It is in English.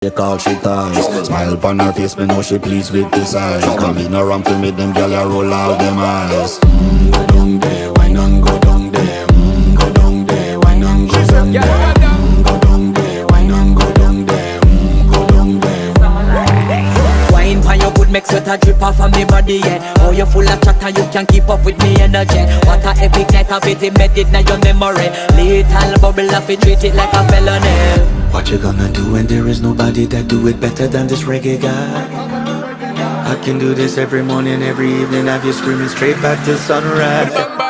They call she ties. Smile upon her face, me know she pleased with this eyes. Come in around to meet them girl, I roll out them eyes. Go down there, why not go down there? Go down there, why not go down there? Go down there, why not go down there? Go down there. Wine for your good, make sweat a drip off of me body, yeah. Oh, you full of chatter, you can keep up with me energy. What a epic night of it, embedded in your memory. Little bubble of it, treat it like a felony. What you gonna do when there is nobody that do it better than this reggae guy? I can do this every morning, every evening, have you screaming straight back to sunrise.